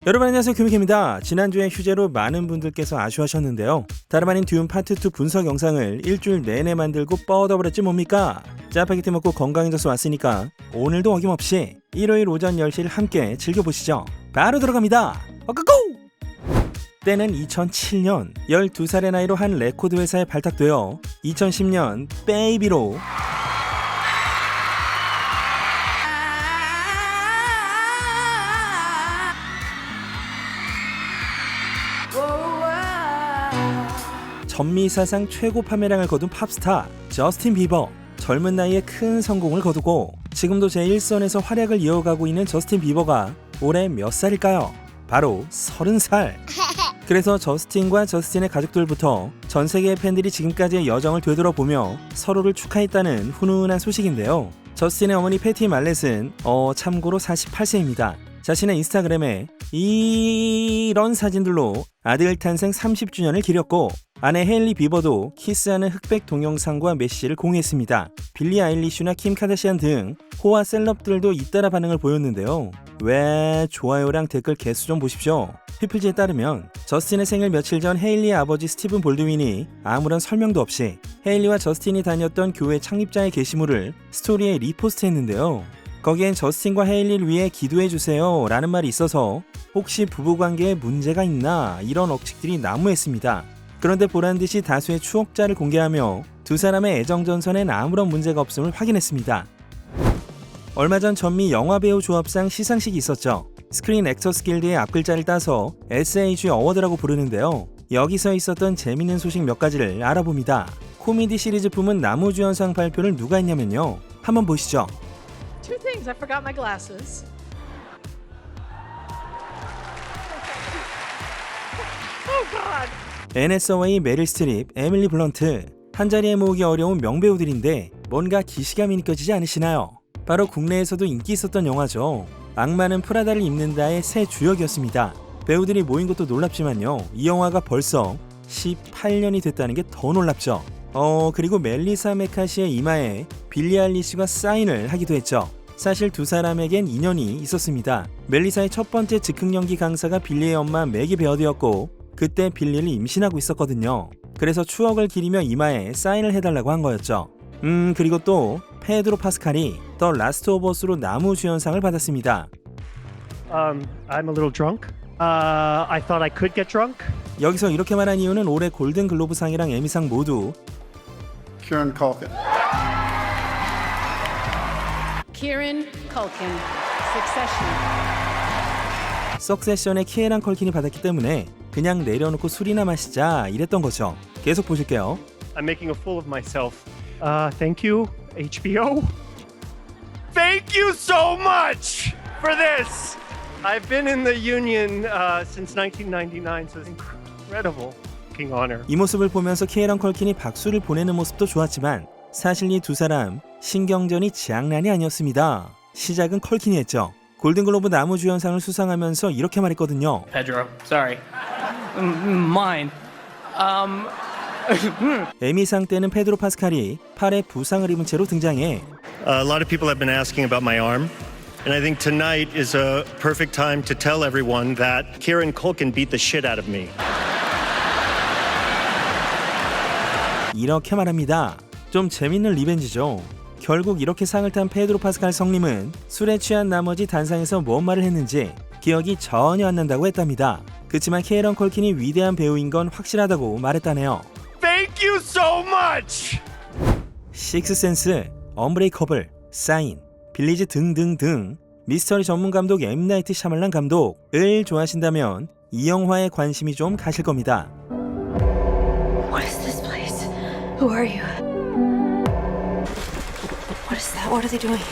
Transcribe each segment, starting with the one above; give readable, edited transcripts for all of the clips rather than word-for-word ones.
여러분 안녕하세요, 규미케입니다. 지난주에 휴재로 많은 분들께서 아쉬워하셨는데요. 다름 아닌 듀움 파트 2 분석 영상을 일주일 내내 만들고 뻗어버렸지 뭡니까? 짜파게티 먹고 건강해져서 왔으니까 오늘도 어김없이 일요일 오전 10시를 함께 즐겨보시죠. 바로 들어갑니다. 고고! 때는 2007년 12살의 나이로 한 레코드 회사에 발탁되어 2010년 베이비로 전미사상 최고 판매량을 거둔 팝스타 저스틴 비버. 젊은 나이에 큰 성공을 거두고 지금도 제1선에서 활약을 이어가고 있는 저스틴 비버가 올해 몇 살일까요? 바로 30살. 그래서 저스틴과 저스틴의 가족들부터 전 세계의 팬들이 지금까지의 여정을 되돌아보며 서로를 축하했다는 훈훈한 소식인데요. 저스틴의 어머니 패티 말렛은 참고로 48세입니다. 자신의 인스타그램에 이런 사진들로 아들 탄생 30주년을 기렸고, 아내 헤일리 비버도 키스하는 흑백 동영상과 메시지를 공유했습니다. 빌리 아일리슈나 킴 카다시안 등 호화 셀럽들도 잇따라 반응을 보였는데요. 왜 좋아요랑 댓글 개수 좀 보십시오. 피플지에 따르면 저스틴의 생일 며칠 전 헤일리의 아버지 스티븐 볼드윈이 아무런 설명도 없이 헤일리와 저스틴이 다녔던 교회 창립자의 게시물을 스토리에 리포스트했는데요. 거기엔 저스틴과 헤일리를 위해 기도해주세요 라는 말이 있어서 혹시 부부관계에 문제가 있나 이런 억측들이 난무했습니다. 그런데 보란듯이 다수의 추억자를 공개하며 두 사람의 애정전선엔 아무런 문제가 없음을 확인했습니다. 얼마 전 전미 영화배우 조합상 시상식이 있었죠. 스크린 액터스 길드의 앞글자를 따서 SAG 어워드라고 부르는데요. 여기서 있었던 재밌는 소식 몇 가지를 알아봅니다. 코미디 시리즈품은 나무주연상 발표를 누가 했냐면요. 한번 보시죠. Two things. I forgot my glasses. Oh God. 앤 해서웨이, 메릴 스트립, 에밀리 블런트. 한자리에 모으기 어려운 명배우들인데 뭔가 기시감이 느껴지지 않으시나요? 바로 국내에서도 인기 있었던 영화죠. 악마는 프라다를 입는다의 새 주역이었습니다. 배우들이 모인 것도 놀랍지만요. 이 영화가 벌써 18년이 됐다는 게 더 놀랍죠. 그리고 멜리사 메카시의 이마에 빌리 아일리시가 사인을 하기도 했죠. 사실 두 사람에겐 인연이 있었습니다. 멜리사의 첫 번째 즉흥 연기 강사가 빌리의 엄마 맥이 베어드였고 그때 빌리를 임신하고 있었거든요. 그래서 추억을 기리며 이마에 사인을 해달라고 한 거였죠. 그리고 또 페드로 파스칼이 더 라스트 오브 어스로 나무주연상을 받았습니다. I'm a little drunk. I thought I could get drunk. 여기서 이렇게 말한 이유는 올해 골든 글로브상이랑 에미상 모두 Kieran Culkin. Kieran Culkin. Succession. 석세션의 키에란 컬킨이 받았기 때문에 그냥 내려놓고 술이나 마시자 이랬던 거죠. 계속 보실게요. I'm making a fool of myself. Thank you, HBO. Thank you so much for this. I've been in the union since 1999, so it's incredible fucking honor. 이 모습을 보면서 키에란 컬킨이 박수를 보내는 모습도 좋았지만 사실 이 두 사람 신경전이 장난이 아니었습니다. 시작은 컬킨이 했죠. 골든글로브 나무주연상을 수상하면서 이렇게 말했거든요. Pedro, sorry. Mine. 에미상 때는 페드로 파스칼이 팔에 부상을 입은 채로 등장해 A lot of people have been asking about my arm, and I think tonight is a perfect time to tell everyone that Kieran Culkin beat the shit out of me. 이렇게 말합니다. 좀 재밌는 리벤지죠. 결국 이렇게 상을 탄 페드로 파스칼 성님은 술에 취한 나머지 단상에서 뭔 말을 했는지 기억이 전혀 안 난다고 했답니다. 그치만 키에런 컬킨이 위대한 배우인 건 확실하다고 말했다네요. Thank you so much. 식스센스, 언브레이커블, 사인, 빌리지 등등등 미스터리 전문 감독 M. 나이트 샤말란 감독을 좋아하신다면 이 영화에 관심이 좀 가실 겁니다. What is this place? Who are you? What is that? What are they doing?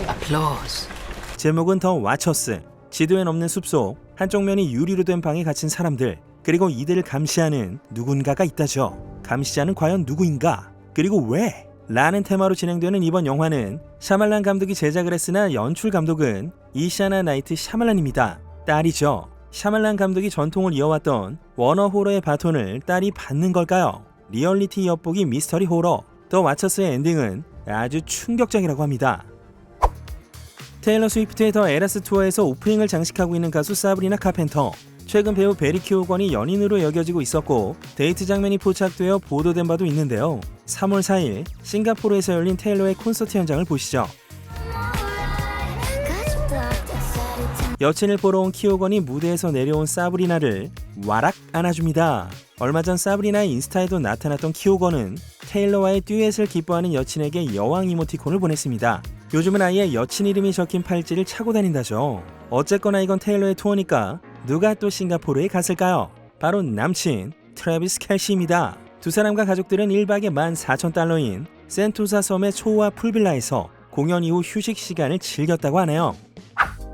Applause. 제목은 더 와처스. 지도엔 없는 숲속 한쪽 면이 유리로 된 방에 갇힌 사람들, 그리고 이들을 감시하는 누군가가 있다죠. 감시자는 과연 누구인가? 그리고 왜? 라는 테마로 진행되는 이번 영화는 샤말란 감독이 제작을 했으나 연출 감독은 이샤나 나이트 샤말란입니다. 딸이죠. 샤말란 감독이 전통을 이어왔던 워너 호러의 바톤을 딸이 받는 걸까요? 리얼리티 엿보기 미스터리 호러 더 와처스의 엔딩은 아주 충격적이라고 합니다. 테일러 스위프트의 더 에라스 투어에서 오프닝을 장식하고 있는 가수 사브리나 카펜터. 최근 배우 베리 키오건이 연인으로 여겨지고 있었고 데이트 장면이 포착되어 보도된 바도 있는데요. 3월 4일 싱가포르에서 열린 테일러의 콘서트 현장을 보시죠. 여친을 보러 온 키오건이 무대에서 내려온 사브리나를 와락 안아줍니다. 얼마 전 사브리나의 인스타에도 나타났던 키오건은 테일러와의 듀엣을 기뻐하는 여친에게 여왕 이모티콘을 보냈습니다. 요즘은 아예 여친 이름이 적힌 팔찌를 차고 다닌다죠. 어쨌거나 이건 테일러의 투어니까 누가 또 싱가포르에 갔을까요? 바로 남친 트래비스 켈시입니다. 두 사람과 가족들은 1박에 14,000달러인 센토사 섬의 초호화 풀빌라에서 공연 이후 휴식 시간을 즐겼다고 하네요.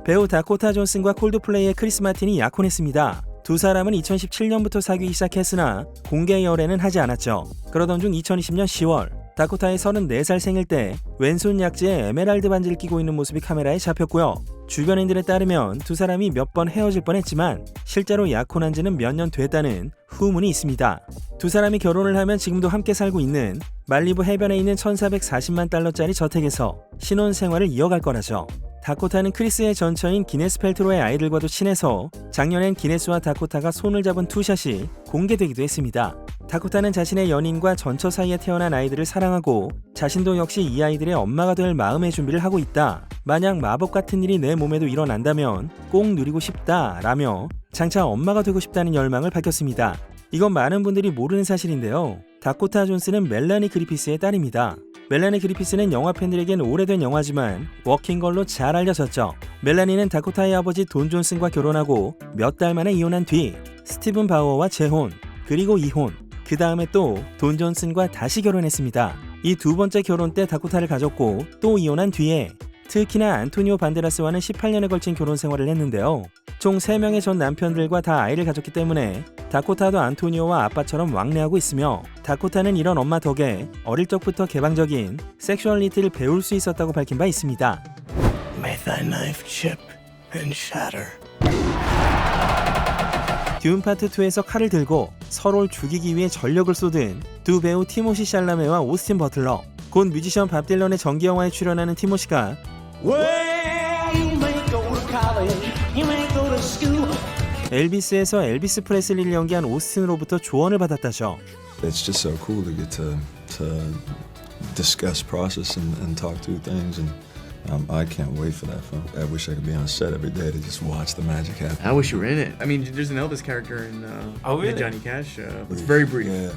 배우 다코타 존슨과 콜드플레이의 크리스 마틴이 약혼했습니다. 두 사람은 2017년부터 사귀기 시작했으나 공개 열애는 하지 않았죠. 그러던 중 2020년 10월 다코타의 34살 생일 때 왼손 약지에 에메랄드 반지를 끼고 있는 모습이 카메라에 잡혔고요. 주변인들에 따르면 두 사람이 몇 번 헤어질 뻔했지만 실제로 약혼한 지는 몇 년 됐다는 후문이 있습니다. 두 사람이 결혼을 하면 지금도 함께 살고 있는 말리부 해변에 있는 1,440만 달러짜리 저택에서 신혼 생활을 이어갈 거라죠. 다코타는 크리스의 전처인 기네스 펠트로의 아이들과도 친해서 작년엔 기네스와 다코타가 손을 잡은 투샷이 공개되기도 했습니다. 다코타는 자신의 연인과 전처 사이에 태어난 아이들을 사랑하고 자신도 역시 이 아이들의 엄마가 될 마음의 준비를 하고 있다. 만약 마법 같은 일이 내 몸에도 일어난다면 꼭 누리고 싶다 라며 장차 엄마가 되고 싶다는 열망을 밝혔습니다. 이건 많은 분들이 모르는 사실인데요. 다코타 존스는 멜라니 그리피스의 딸입니다. 멜라니 그리피스는 영화 팬들에겐 오래된 영화지만 워킹걸로 잘 알려졌죠. 멜라니는 다코타의 아버지 돈 존슨과 결혼하고 몇 달 만에 이혼한 뒤 스티븐 바우어와 재혼, 그리고 이혼, 그 다음에 또 돈 존슨과 다시 결혼했습니다. 이 두 번째 결혼 때 다코타를 가졌고 또 이혼한 뒤에 특히나 안토니오 반데라스와는 18년에 걸친 결혼 생활을 했는데요. 총 3명의 전 남편들과 다 아이를 가졌기 때문에 다코타도 안토니오와 아빠처럼 왕래하고 있으며 다코타는 이런 엄마 덕에 어릴 적부터 개방적인 섹슈얼리티를 배울 수 있었다고 밝힌 바 있습니다. May thy knife chip and shatter. 듄 파트 2에서 칼을 들고 서로를 죽이기 위해 전력을 쏟은 두 배우 티모시 샬라메와 오스틴 버틀러. 곧 뮤지션 밥 딜런의 정기 영화에 출연하는 티모시가 엘비스에서 엘비스 프레슬리를 연기한 오스틴으로부터 조언을 받았다죠. It's just so cool to get to discuss process and talk through things, and I can't wait for that film. I wish I could be on set every day to just watch the magic happen. I wish you were in it. I mean, there's an Elvis character in really? the Johnny Cash. It's very brief. Yeah.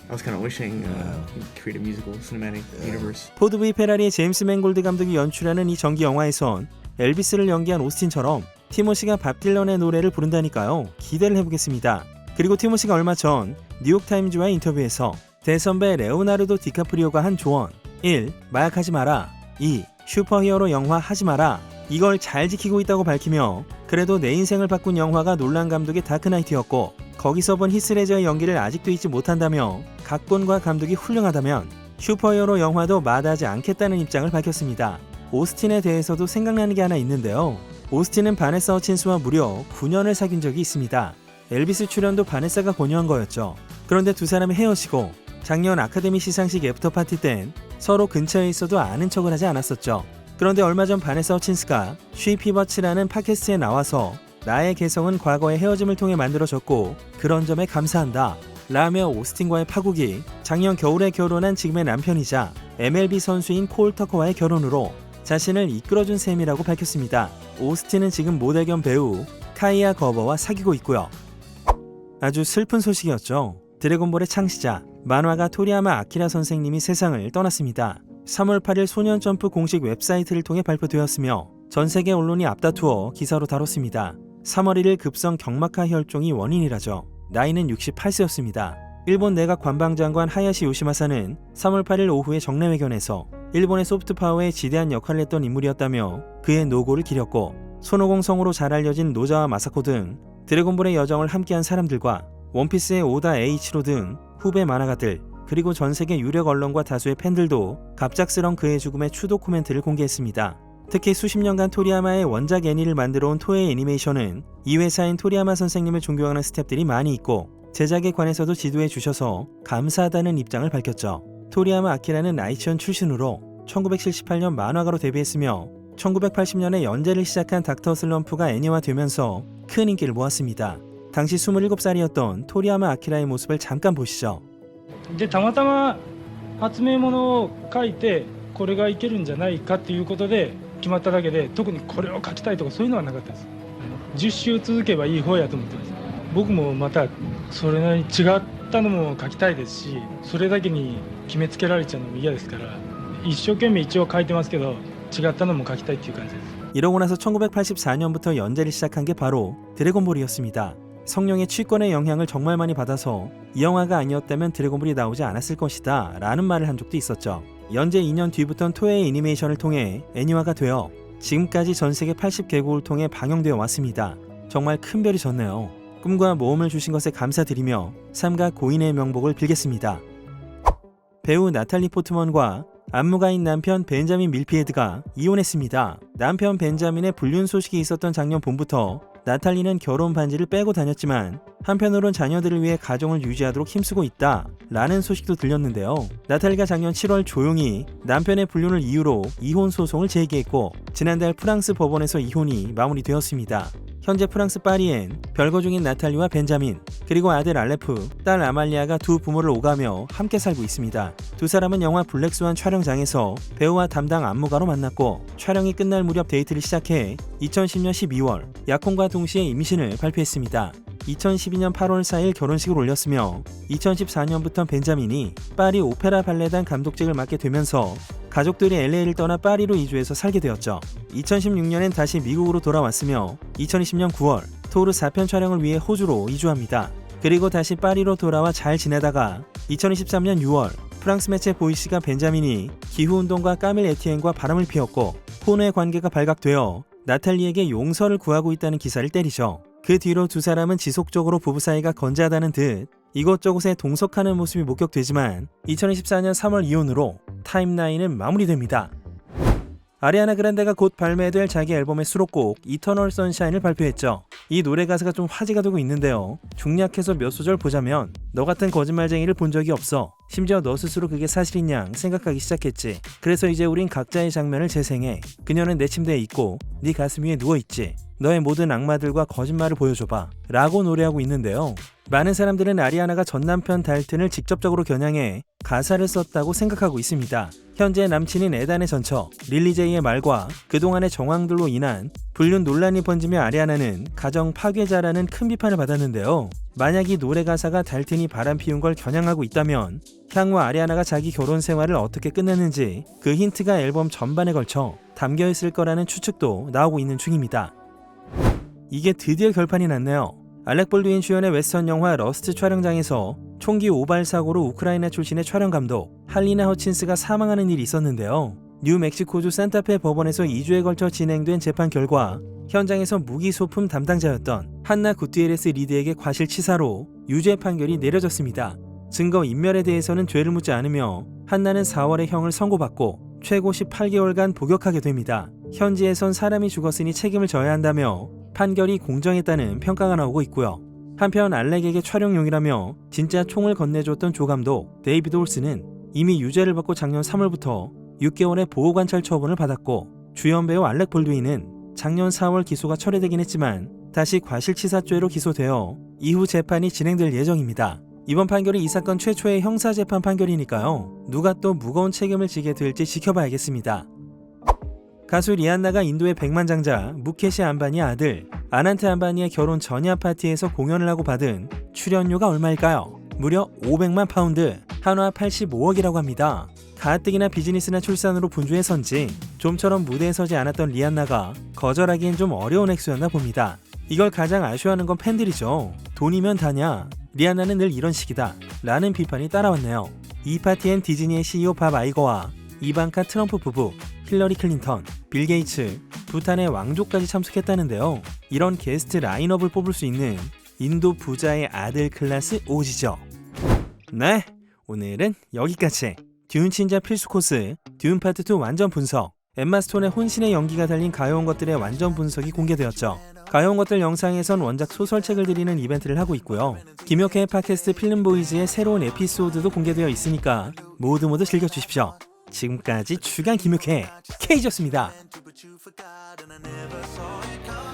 I was kind of wishing he'd create a musical cinematic universe. 포드 V 페라리의 제임스 맨골드 감독이 연출하는 이 정기 영화에선 엘비스를 연기한 오스틴처럼 티모시가 밥 딜런의 노래를 부른다니까요. 기대를 해보겠습니다. 그리고 티모시가 얼마 전 뉴욕타임즈와의 인터뷰에서 대선배 레오나르도 디카프리오가 한 조언 1. 마약하지 마라. 2. 슈퍼히어로 영화 하지 마라. 이걸 잘 지키고 있다고 밝히며 그래도 내 인생을 바꾼 영화가 놀란 감독의 다크나이트였고 거기서 본 히스레저의 연기를 아직도 잊지 못한다며 각본과 감독이 훌륭하다면 슈퍼히어로 영화도 마다하지 않겠다는 입장을 밝혔습니다. 오스틴에 대해서도 생각나는 게 하나 있는데요. 오스틴은 바네사 허친스와 무려 9년을 사귄 적이 있습니다. 엘비스 출연도 바네사가 권유한 거였죠. 그런데 두 사람이 헤어지고 작년 아카데미 시상식 애프터파티 땐 서로 근처에 있어도 아는 척을 하지 않았었죠. 그런데 얼마 전 바네사 허친스가 쉬 피버츠라는 팟캐스트에 나와서 나의 개성은 과거의 헤어짐을 통해 만들어졌고 그런 점에 감사한다 라며 오스틴과의 파국이 작년 겨울에 결혼한 지금의 남편이자 MLB 선수인 콜 터커와의 결혼으로 자신을 이끌어준 셈이라고 밝혔습니다. 오스틴은 지금 모델 겸 배우 카이아 거버와 사귀고 있고요. 아주 슬픈 소식이었죠. 드래곤볼의 창시자 만화가 토리야마 아키라 선생님이 세상을 떠났습니다. 3월 8일 소년점프 공식 웹사이트를 통해 발표되었으며 전 세계 언론이 앞다투어 기사로 다뤘습니다. 3월 1일 급성 경막하 혈종이 원인이라죠. 나이는 68세였습니다. 일본 내각 관방장관 하야시 요시마사는 3월 8일 오후에 정례회견에서 일본의 소프트파워에 지대한 역할을 했던 인물이었다며 그의 노고를 기렸고 손오공 성으로 잘 알려진 노자와 마사코 등 드래곤볼의 여정을 함께한 사람들과 원피스의 오다 에이치로 등 후배 만화가들 그리고 전세계 유력 언론과 다수의 팬들도 갑작스런 그의 죽음의 추도 코멘트를 공개했습니다. 특히 수십 년간 토리야마의 원작 애니를 만들어온 토에이 애니메이션은 이 회사인 토리야마 선생님을 존경하는 스태프들이 많이 있고 제작에 관해서도 지도해 주셔서 감사하다는 입장을 밝혔죠. 토리야마 아키라는 아이치현 출신으로 1978년 만화가로 데뷔했으며 1980년에 연재를 시작한 닥터 슬럼프가 애니화되면서 큰 인기를 모았습니다. 당시 27살이었던 토리야마 아키라의 모습을 잠깐 보시죠. でたまたま発明物を書いてこれがいけるんじゃないかっていうことで決まっただけで特にこれを書きたいとかそういうのはなかったです。10週続けばいい方やと思ってます。僕もまたそれなりに違ったのも書きたいですし、それだけに決めつけられちゃうのも嫌ですから、一生懸命一応書いてますけど違ったのも書きたいっていう感じです。 이러고 나서 1984년부터 연재를 시작한 게 바로 드래곤볼이었습니다. 성룡의 취권의 영향을 정말 많이 받아서 이 영화가 아니었다면 드래곤볼이 나오지 않았을 것이다 라는 말을 한 적도 있었죠. 연재 2년 뒤부터는 토에이 애니메이션을 통해 애니화가 되어 지금까지 전세계 80개국을 통해 방영되어 왔습니다. 정말 큰 별이 졌네요. 꿈과 모험을 주신 것에 감사드리며 삼가 고인의 명복을 빌겠습니다. 배우 나탈리 포트먼과 안무가인 남편 벤자민 밀피헤드가 이혼했습니다. 남편 벤자민의 불륜 소식이 있었던 작년 봄부터 나탈리는 결혼 반지를 빼고 다녔지만 한편으론 자녀들을 위해 가정을 유지하도록 힘쓰고 있다 라는 소식도 들렸는데요. 나탈리가 작년 7월 조용히 남편의 불륜을 이유로 이혼 소송을 제기했고 지난달 프랑스 법원에서 이혼이 마무리되었습니다. 현재 프랑스 파리엔 별거 중인 나탈리와 벤자민 그리고 아들 알레프, 딸 아말리아가 두 부모를 오가며 함께 살고 있습니다. 두 사람은 영화 블랙스완 촬영장에서 배우와 담당 안무가로 만났고 촬영이 끝날 무렵 데이트를 시작해 2010년 12월 약혼과 동시에 임신을 발표했습니다. 2012년 8월 4일 결혼식을 올렸으며 2014년부터 벤자민이 파리 오페라 발레단 감독직을 맡게 되면서 가족들이 LA를 떠나 파리로 이주해서 살게 되었죠. 2016년엔 다시 미국으로 돌아왔으며 2020년 9월 토르 4편 촬영을 위해 호주로 이주합니다. 그리고 다시 파리로 돌아와 잘 지내다가 2023년 6월 프랑스 매체 보이시가 벤자민이 기후운동가 까밀 에티엔과 바람을 피웠고 혼의 관계가 발각되어 나탈리에게 용서를 구하고 있다는 기사를 때리죠. 그 뒤로 두 사람은 지속적으로 부부 사이가 건재하다는 듯 이곳저곳에 동석하는 모습이 목격되지만 2024년 3월 이혼으로 타임라인은 마무리됩니다. 아리아나 그란데가 곧 발매될 자기 앨범의 수록곡 이터널 선샤인을 발표했죠. 이 노래 가사가 좀 화제가 되고 있는데요. 중략해서 몇 소절 보자면 너 같은 거짓말쟁이를 본 적이 없어. 심지어 너 스스로 그게 사실인 양 생각하기 시작했지. 그래서 이제 우린 각자의 장면을 재생해. 그녀는 내 침대에 있고 네 가슴 위에 누워있지. 너의 모든 악마들과 거짓말을 보여줘봐 라고 노래하고 있는데요. 많은 사람들은 아리아나가 전 남편 달튼을 직접적으로 겨냥해 가사를 썼다고 생각하고 있습니다. 현재 남친인 에단의 전처 릴리제이의 말과 그동안의 정황들로 인한 불륜 논란이 번지며 아리아나는 가정 파괴자라는 큰 비판을 받았는데요. 만약 이 노래 가사가 달튼이 바람피운 걸 겨냥하고 있다면 향후 아리아나가 자기 결혼 생활을 어떻게 끝냈는지 그 힌트가 앨범 전반에 걸쳐 담겨있을 거라는 추측도 나오고 있는 중입니다. 이게 드디어 결판이 났네요. 알렉 볼드윈 주연의 웨스턴 영화 러스트 촬영장에서 총기 오발 사고로 우크라이나 출신의 촬영 감독 할리나 허친스가 사망하는 일이 있었는데요. 뉴멕시코주 산타페 법원에서 2주에 걸쳐 진행된 재판 결과 현장에서 무기 소품 담당자였던 한나 구티에레스 리드에게 과실치사로 유죄 판결이 내려졌습니다. 증거 인멸에 대해서는 죄를 묻지 않으며 한나는 4월에 형을 선고받고 최고 18개월간 복역하게 됩니다. 현지에선 사람이 죽었으니 책임을 져야 한다며 판결이 공정했다는 평가가 나오고 있고요. 한편 알렉에게 촬영용이라며 진짜 총을 건네줬던 조 감독 데이비드 올스는 이미 유죄를 받고 작년 3월부터 6개월의 보호관찰 처분을 받았고 주연 배우 알렉 볼드윈은 작년 4월 기소가 철회되긴 했지만 다시 과실치사죄로 기소되어 이후 재판이 진행될 예정입니다. 이번 판결이 이 사건 최초의 형사재판 판결이니까요. 누가 또 무거운 책임을 지게 될지 지켜봐야겠습니다. 가수 리안나가 인도의 백만장자 무케시 안바니의 아들 아난트 안바니의 결혼 전야 파티에서 공연을 하고 받은 출연료가 얼마일까요? 무려 500만 파운드, 한화 85억이라고 합니다. 가뜩이나 비즈니스나 출산으로 분주해서인지 좀처럼 무대에 서지 않았던 리안나가 거절하기엔 좀 어려운 액수였나 봅니다. 이걸 가장 아쉬워하는 건 팬들이죠. 돈이면 다냐? 리안나는 늘 이런 식이다 라는 비판이 따라왔네요. 이 파티엔 디즈니의 CEO 밥 아이거와 이방카 트럼프 부부, 힐러리 클린턴, 빌 게이츠, 부탄의 왕족까지 참석했다는데요. 이런 게스트 라인업을 뽑을 수 있는 인도 부자의 아들 클래스 오지죠. 네, 오늘은 여기까지. 듀운 친자 필수 코스, 듀운 파트 2 완전 분석, 엠마 스톤의 혼신의 연기가 달린 가여운 것들의 완전 분석이 공개되었죠. 가여운 것들 영상에선 원작 소설책을 드리는 이벤트를 하고 있고요. 김혁혜의 팟캐스트 필름보이즈의 새로운 에피소드도 공개되어 있으니까 모두 즐겨주십시오. 지금까지 주간 김혁혜 K였습니다. but you forgot, and I never saw it coming.